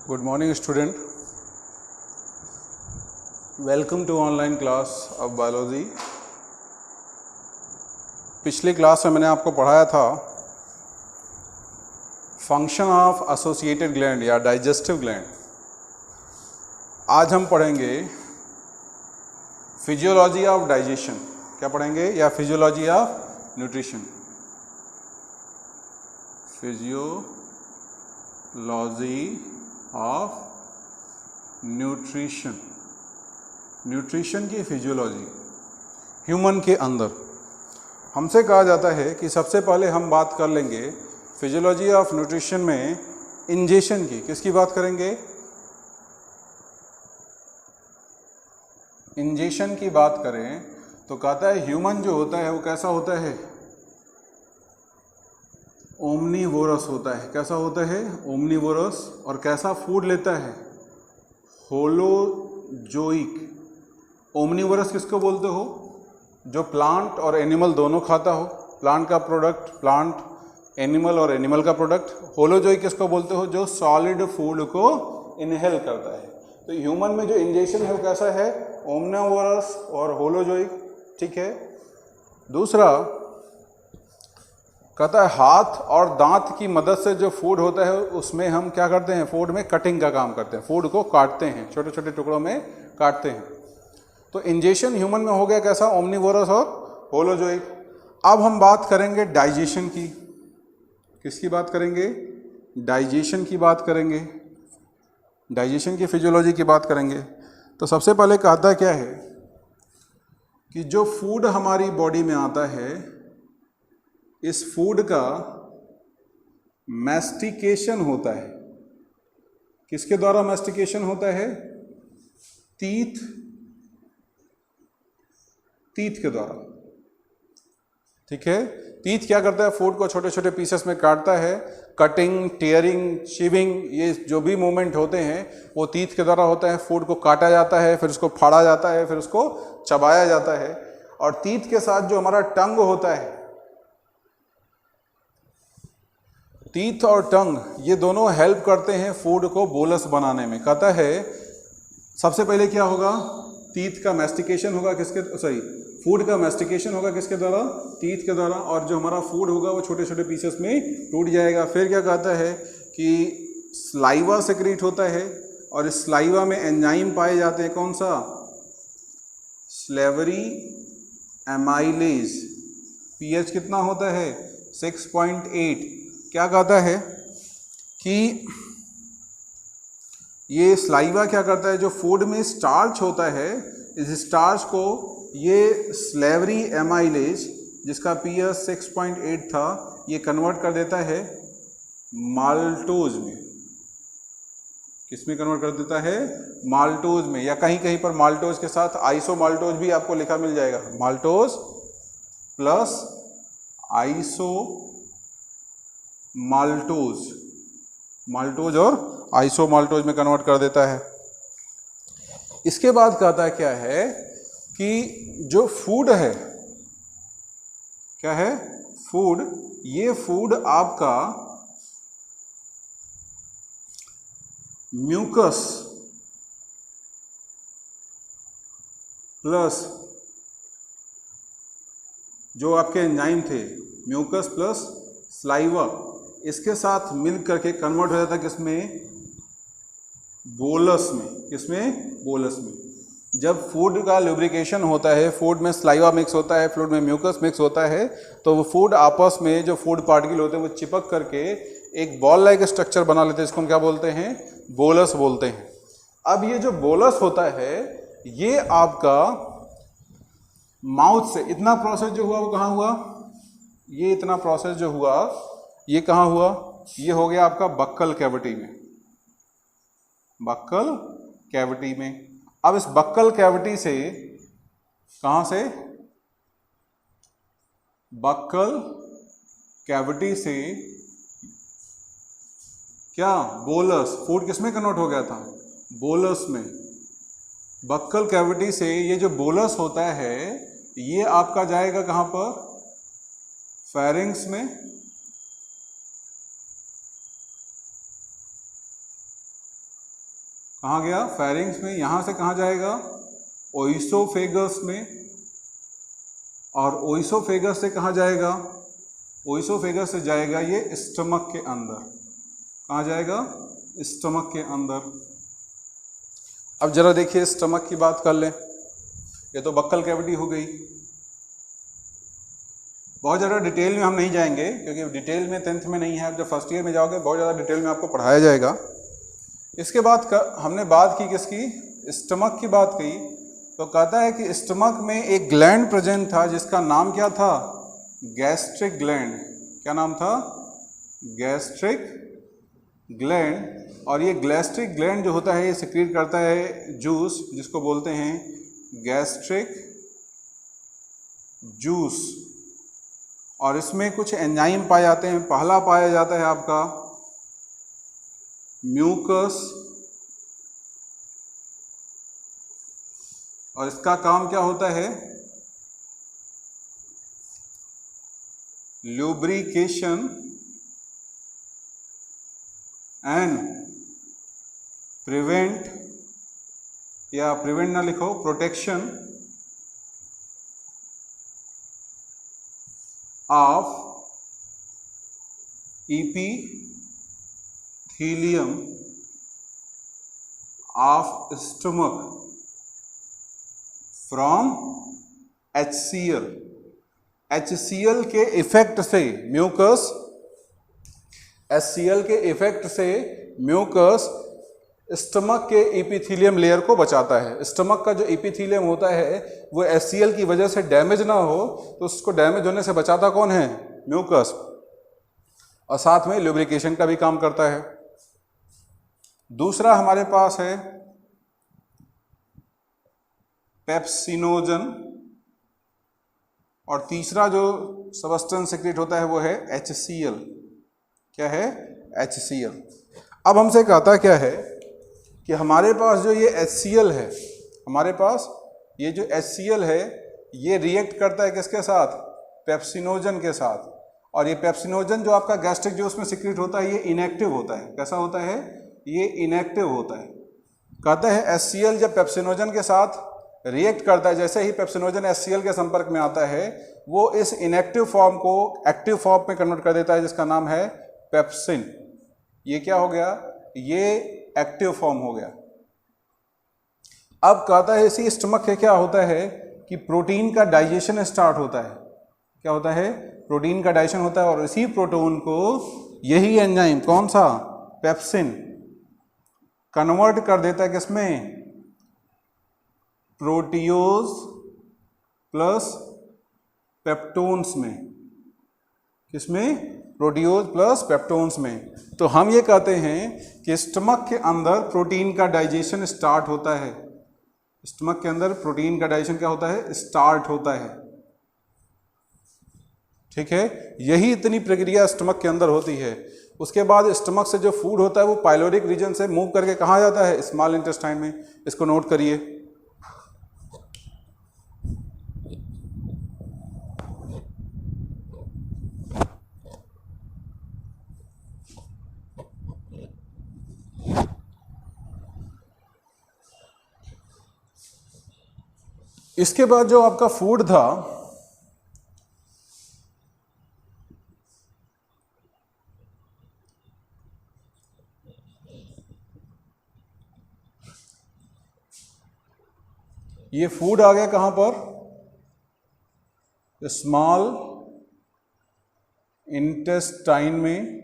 Good morning student. Welcome to online class of biology. पिछली class में मैंने आपको पढ़ाया था फंक्शन ऑफ एसोसिएटेड ग्लैंड या डाइजेस्टिव ग्लैंड। आज हम पढ़ेंगे फिजियोलॉजी ऑफ डाइजेशन। क्या पढ़ेंगे? या physiology of nutrition. Physiology of nutrition, nutrition की फिजियोलॉजी ह्यूमन के अंदर। हमसे कहा जाता है कि सबसे पहले हम बात कर लेंगे फिजियोलॉजी ऑफ न्यूट्रिशन में इंजेशन की। किसकी बात करेंगे? इंजेशन की बात करें तो कहता है ह्यूमन जो होता है वो कैसा होता है? ओमनीवोरस होता है। कैसा होता है? ओमनीवोरस। और कैसा फूड लेता है? होलोजोइक। ओमनीवोरस किसको बोलते हो? जो प्लांट और एनिमल दोनों खाता हो। प्लांट का प्रोडक्ट प्लांट, एनिमल और एनिमल का प्रोडक्ट। होलोजोइक किसको बोलते हो? जो सॉलिड फूड को इनहेल करता है। तो ह्यूमन में जो इंजेशन है वो कैसा है? ओमनीवोरस और होलोजोइक। ठीक है। दूसरा कहता है हाथ और दांत की मदद से जो फूड होता है उसमें हम क्या करते हैं? फूड में कटिंग का काम करते हैं। फूड को काटते हैं, छोटे छोटे टुकड़ों में काटते हैं। तो इंजेशन ह्यूमन में हो गया कैसा? ओमनीवोरस और होलोजोइक। अब हम बात करेंगे डाइजेशन की। किसकी बात करेंगे? डाइजेशन की बात करेंगे। डाइजेशन की फिजियोलॉजी की बात करेंगे। तो सबसे पहले कहता क्या है कि जो फूड हमारी बॉडी में आता है इस फूड का मैस्टिकेशन होता है। किसके द्वारा मैस्टिकेशन होता है? टीथ के द्वारा। ठीक है। टीथ क्या करता है? फूड को छोटे छोटे पीसेस में काटता है। कटिंग, टीयरिंग, चिविंग, ये जो भी मूवमेंट होते हैं वो टीथ के द्वारा होता है। फूड को काटा जाता है, फिर उसको फाड़ा जाता है, फिर उसको चबाया जाता है। और टीथ के साथ जो हमारा टंग होता है, टीथ और टंग ये दोनों हेल्प करते हैं फूड को बोलस बनाने में। कहता है सबसे पहले क्या होगा? टीथ का मैस्टिकेशन होगा। फूड का मैस्टिकेशन होगा किसके द्वारा? टीथ के द्वारा। और जो हमारा फूड होगा वो छोटे छोटे पीसेस में टूट जाएगा। फिर क्या कहता है कि स्लाइवा सेक्रीट होता है और इस स्लाइवा में एंजाइम पाए जाते हैं। कौन सा? Slavery amylase. पीएच कितना होता है? 6.8। क्या कहता है कि ये स्लाइवा क्या करता है? जो फूड में स्टार्च होता है इस स्टार्च को ये स्लेवरी एमाइलेज जिसका पीएच 6.8 था ये कन्वर्ट कर देता है माल्टोज में। किस में कन्वर्ट कर देता है? माल्टोज में। या कहीं कहीं पर माल्टोज के साथ आइसोमाल्टोज भी आपको लिखा मिल जाएगा। माल्टोज प्लस माल्टोज और आइसोमाल्टोज में कन्वर्ट कर देता है। इसके बाद कहता है क्या है कि जो फूड है, क्या है? फूड। ये फूड आपका म्यूकस प्लस जो आपके एंजाइम थे, म्यूकस प्लस स्लाइवा, इसके साथ मिल करके कन्वर्ट हो जाता है किसमें? बोलस में। किसमें? बोलस में। जब फूड का लुब्रिकेशन होता है, फूड में स्लाइवा मिक्स होता है, फूड में म्यूकस मिक्स होता है, तो वो फूड आपस में जो फूड पार्टिकल होते हैं वो चिपक करके एक बॉल लाइक स्ट्रक्चर बना लेते हैं। इसको हम क्या बोलते हैं? बोलस बोलते हैं। अब ये जो बोलस होता है ये आपका माउथ से इतना प्रोसेस जो हुआ वो कहाँ हुआ? ये इतना प्रोसेस जो हुआ ये कहाँ हुआ? ये हो गया आपका बक्कल कैविटी में। बक्कल कैविटी में। अब इस बक्कल कैविटी से कहाँ से? बक्कल कैविटी से क्या? बोलस। फूड किस में कन्वर्ट हो गया था? बोलस में। बक्कल कैविटी से ये जो बोलस होता है ये आपका जाएगा कहाँ पर? फेरिंग्स में। कहाँ गया? फेरिंग्स में। यहाँ से कहाँ जाएगा? ओइसोफेगस में। और ओइसोफेगस से कहाँ जाएगा? ओइसोफेगस से जाएगा ये स्टमक के अंदर। कहाँ जाएगा? स्टमक के अंदर। अब जरा देखिए स्टमक की बात कर लें। ये तो बक्कल कैविटी हो गई। बहुत ज़्यादा डिटेल में हम नहीं जाएंगे क्योंकि डिटेल में 10th में नहीं है। अब जब फर्स्ट ईयर में जाओगे बहुत ज़्यादा डिटेल में आपको पढ़ाया जाएगा। इसके बाद हमने बात की किसकी? स्टमक की बात की। तो कहता है कि स्टमक में एक ग्लैंड प्रेजेंट था जिसका नाम क्या था? Gastric gland. क्या नाम था? Gastric gland. और ये गैस्ट्रिक ग्लैंड जो होता है ये सिक्रीट करता है जूस, जिसको बोलते हैं गैस्ट्रिक जूस। और इसमें कुछ एंजाइम पाए जाते हैं। पहला पाया जाता है आपका म्यूकस, और इसका काम क्या होता है? ल्यूब्रिकेशन एंड प्रिवेंट, या प्रिवेंट ना लिखो, protection of epithelium of stomach from HCl। HCl के इफेक्ट से म्यूकस, HCl के इफेक्ट से म्यूकस स्टमक के एपिथेलियम लेयर को बचाता है। स्टमक का जो एपिथेलियम होता है वो HCl की वजह से डैमेज ना हो, तो उसको डैमेज होने से बचाता कौन है? म्यूकस। और साथ में ल्यूब्रिकेशन का भी काम करता है। दूसरा हमारे पास है पेप्सिनोजन, और तीसरा जो सबस्टेंस सिक्रेट होता है वो है HCl। क्या है? HCl। अब हमसे कहता क्या है कि हमारे पास जो ये HCl है, हमारे पास ये जो HCl है ये रिएक्ट करता है किसके साथ? पेप्सिनोजन के साथ। और ये पेप्सिनोजन जो आपका गैस्ट्रिक जूस में सिक्रेट होता है ये इनएक्टिव होता है। कैसा होता है? ये इनएक्टिव होता है। कहता है HCl जब पेप्सिनोजन के साथ रिएक्ट करता है, जैसे ही पेप्सिनोजन HCl के संपर्क में आता है वो इस इनएक्टिव फॉर्म को एक्टिव फॉर्म में कन्वर्ट कर देता है, जिसका नाम है पेप्सिन। ये क्या हो गया? ये एक्टिव फॉर्म हो गया। अब कहता है इसी स्टमक के क्या होता है कि प्रोटीन का डाइजेशन स्टार्ट होता है। क्या होता है? प्रोटीन का डाइजेशन होता है। और इसी प्रोटीन को यही एंजाइम कौन सा? पेप्सिन कन्वर्ट कर देता है किसमें? प्रोटियोज प्लस पेप्टोन्स में। किसमें? प्रोटियोज प्लस पेप्टोन्स में। तो हम ये कहते हैं कि स्टमक के अंदर प्रोटीन का डाइजेशन स्टार्ट होता है। स्टमक के अंदर प्रोटीन का डाइजेशन क्या होता है? स्टार्ट होता है। ठीक है, यही इतनी प्रक्रिया स्टमक के अंदर होती है। उसके बाद स्टमक से जो फूड होता है वो पाइलोरिक रीजन से मूव करके कहाँ जाता है? स्मॉल इंटेस्टाइन में। इसको नोट करिए। इसके बाद जो आपका फूड था ये फूड आ गया कहां पर? स्मॉल इंटेस्टाइन में।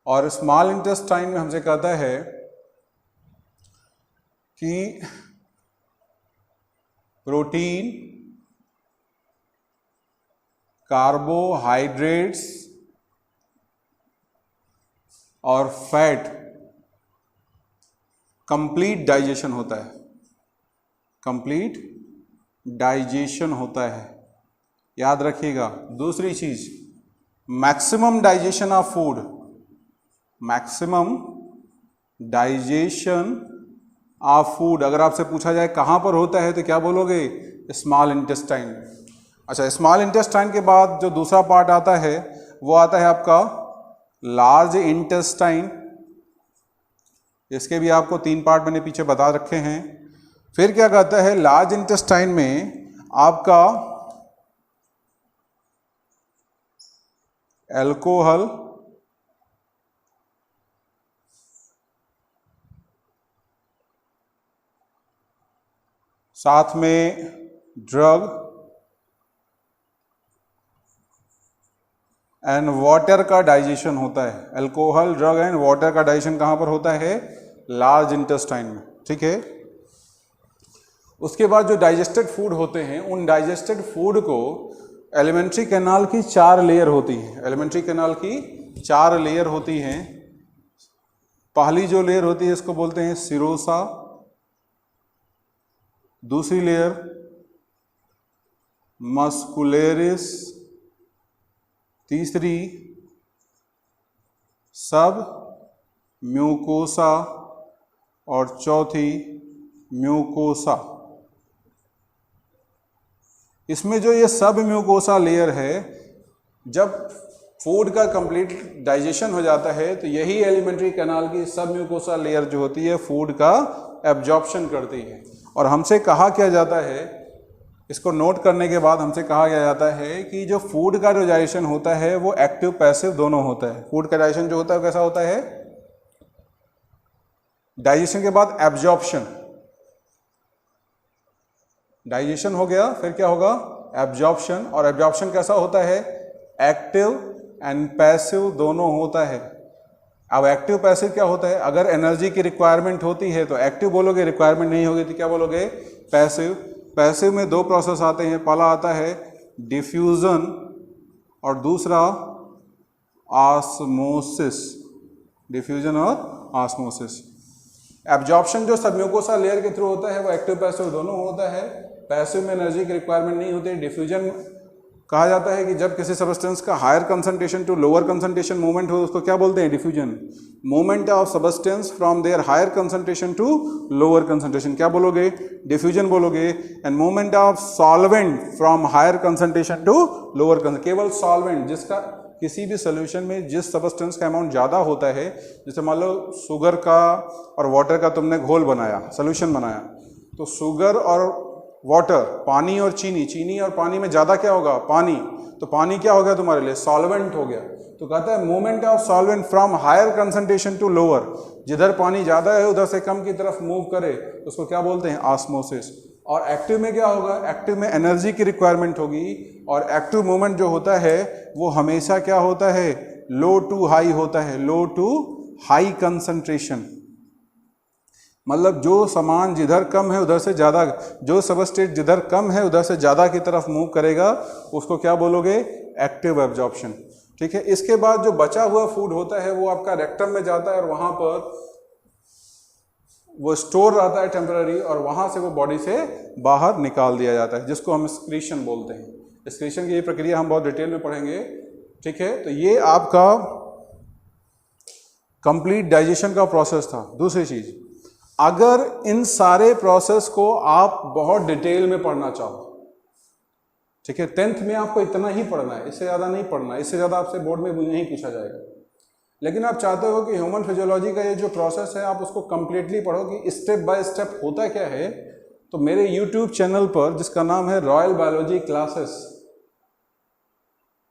और स्मॉल इंटेस्टाइन में हमसे कहता है कि प्रोटीन, कार्बोहाइड्रेट्स और फैट कंप्लीट डाइजेशन होता है। कंप्लीट डाइजेशन होता है, याद रखिएगा। दूसरी चीज, maximum digestion of food. Maximum digestion of food अगर आपसे पूछा जाए कहाँ पर होता है तो क्या बोलोगे? Small intestine. अच्छा, स्मॉल इंटेस्टाइन के बाद जो दूसरा पार्ट आता है वो आता है आपका लार्ज इंटेस्टाइन। इसके भी आपको 3 पार्ट मैंने पीछे बता रखे हैं। फिर क्या कहता है, लार्ज इंटेस्टाइन में आपका अल्कोहल, साथ में ड्रग एंड वाटर का डाइजेशन होता है। अल्कोहल, ड्रग एंड वाटर का डाइजेशन कहाँ पर होता है? लार्ज इंटेस्टाइन में, ठीक है। उसके बाद जो डाइजेस्टेड फूड होते हैं, उन डाइजेस्टेड फूड को एलिमेंट्री कैनाल की 4 लेयर होती है। एलिमेंट्री कैनाल की 4 लेयर होती हैं। पहली जो लेयर होती है इसको बोलते हैं सिरोसा, दूसरी लेयर मस्कुलेरिस, तीसरी सब म्यूकोसा और चौथी म्यूकोसा। इसमें जो ये सब म्यूकोसा लेयर है, जब फूड का कंप्लीट डाइजेशन हो जाता है तो यही एलिमेंट्री कैनाल की सब म्यूकोसा लेयर जो होती है फूड का एब्जॉर्प्शन करती है। और हमसे कहा क्या जाता है, इसको नोट करने के बाद हमसे कहा गया जाता है कि जो फूड का डाइजेशन होता है वो एक्टिव पैसिव दोनों होता है। फूड का डाइजेशन जो होता है कैसा होता है? डाइजेशन के बाद एब्जॉर्प्शन, डाइजेशन हो गया, फिर क्या होगा? एब्जॉर्प्शन। और एब्जॉर्प्शन कैसा होता है? एक्टिव एंड पैसिव दोनों होता है। अब एक्टिव पैसिव क्या होता है? अगर एनर्जी की रिक्वायरमेंट होती है तो एक्टिव बोलोगे, रिक्वायरमेंट नहीं होगी तो क्या बोलोगे? पैसिव। पैसिव में 2 प्रोसेस आते हैं, पहला आता है डिफ्यूजन और दूसरा ऑस्मोसिस। डिफ्यूजन और ऑस्मोसिस। एब्जॉर्प्शन जो सब म्यूकोसा लेयर के थ्रू होता है वो एक्टिव पैसिव दोनों होता है। पैसिव में एनर्जी की रिक्वायरमेंट नहीं होती। डिफ्यूजन कहा जाता है कि जब किसी सब्सटेंस का higher concentration to lower concentration movement हो, उसको क्या बोलते हैं? Diffusion. Movement of substance from there higher concentration to lower concentration क्या बोलोगे? डिफ्यूजन बोलोगे। And movement of solvent from higher concentration to lower concentration, केवल सॉल्वेंट जिसका किसी भी सोल्यूशन में जिस सब्सटेंस का अमाउंट ज़्यादा होता है, जैसे मान लो शुगर का और वाटर का तुमने घोल बनाया, सोल्यूशन बनाया, तो शुगर और वाटर, पानी और चीनी, चीनी और पानी में ज़्यादा क्या होगा? पानी। तो पानी क्या हो गया तुम्हारे लिए? सॉल्वेंट हो गया। तो कहता है movement of solvent from higher concentration to lower, जिधर पानी ज़्यादा है उधर से कम की तरफ मूव करे उसको क्या बोलते हैं? ऑस्मोसिस। और एक्टिव में क्या होगा? एक्टिव में एनर्जी की रिक्वायरमेंट होगी और एक्टिव मूवमेंट जो होता है वो हमेशा क्या होता है? लो टू हाई होता है। लो टू हाई कंसंट्रेशन, मतलब जो सामान जिधर कम है उधर से ज़्यादा, जो सबस्ट्रेट जिधर कम है उधर से ज़्यादा की तरफ मूव करेगा उसको क्या बोलोगे? Active absorption. ठीक है। इसके बाद जो बचा हुआ फूड होता है वो आपका रेक्टम में जाता है और वहाँ पर वो स्टोर रहता है टेम्पररी, और वहाँ से वो बॉडी से बाहर निकाल दिया जाता है, जिसको हम एक्सक्रीशन बोलते हैं। एक्सक्रीशन की ये प्रक्रिया हम बहुत डिटेल में पढ़ेंगे। ठीक है। तो ये आपका कंप्लीट डाइजेशन का प्रोसेस था। दूसरी चीज़, अगर इन सारे प्रोसेस को आप बहुत डिटेल में पढ़ना चाहो, ठीक है, 10th में आपको इतना ही पढ़ना है, इससे ज़्यादा नहीं पढ़ना है, इससे ज़्यादा आपसे बोर्ड में नहीं पूछा जाएगा। लेकिन आप चाहते हो कि ह्यूमन फिजियोलॉजी का ये जो प्रोसेस है आप उसको कंप्लीटली पढ़ो कि स्टेप बाय स्टेप होता क्या है, तो मेरे यूट्यूब चैनल पर जिसका नाम है Royal Biology Classes,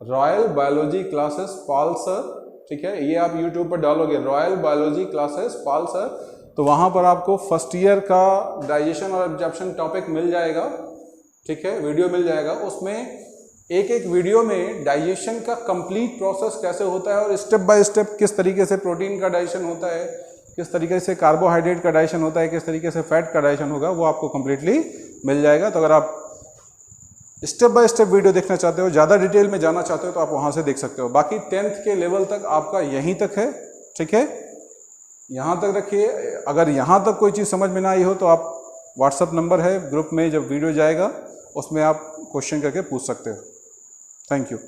Royal Biology Classes Pal sir, ठीक है, ये आप यूट्यूब पर डालोगे Royal Biology Classes Pal sir, तो वहाँ पर आपको फर्स्ट ईयर का डाइजेशन और एब्जॉर्प्शन टॉपिक मिल जाएगा। ठीक है, वीडियो मिल जाएगा। उसमें एक एक वीडियो में डाइजेशन का कंप्लीट प्रोसेस कैसे होता है और स्टेप बाय स्टेप किस तरीके से प्रोटीन का डाइजेशन होता है, किस तरीके से कार्बोहाइड्रेट का डाइजेशन होता है, किस तरीके से फैट का डाइजेशन होगा, वो आपको कंप्लीटली मिल जाएगा। तो अगर आप स्टेप बाय स्टेप वीडियो देखना चाहते हो, ज़्यादा डिटेल में जाना चाहते हो, तो आप वहाँ से देख सकते हो। बाकी 10th के लेवल तक आपका यहीं तक है। ठीक है, यहाँ तक रखिए। अगर यहाँ तक कोई चीज़ समझ में ना आई हो तो आप व्हाट्सअप नंबर है ग्रुप में, जब वीडियो जाएगा उसमें आप क्वेश्चन करके पूछ सकते हो। Thank you.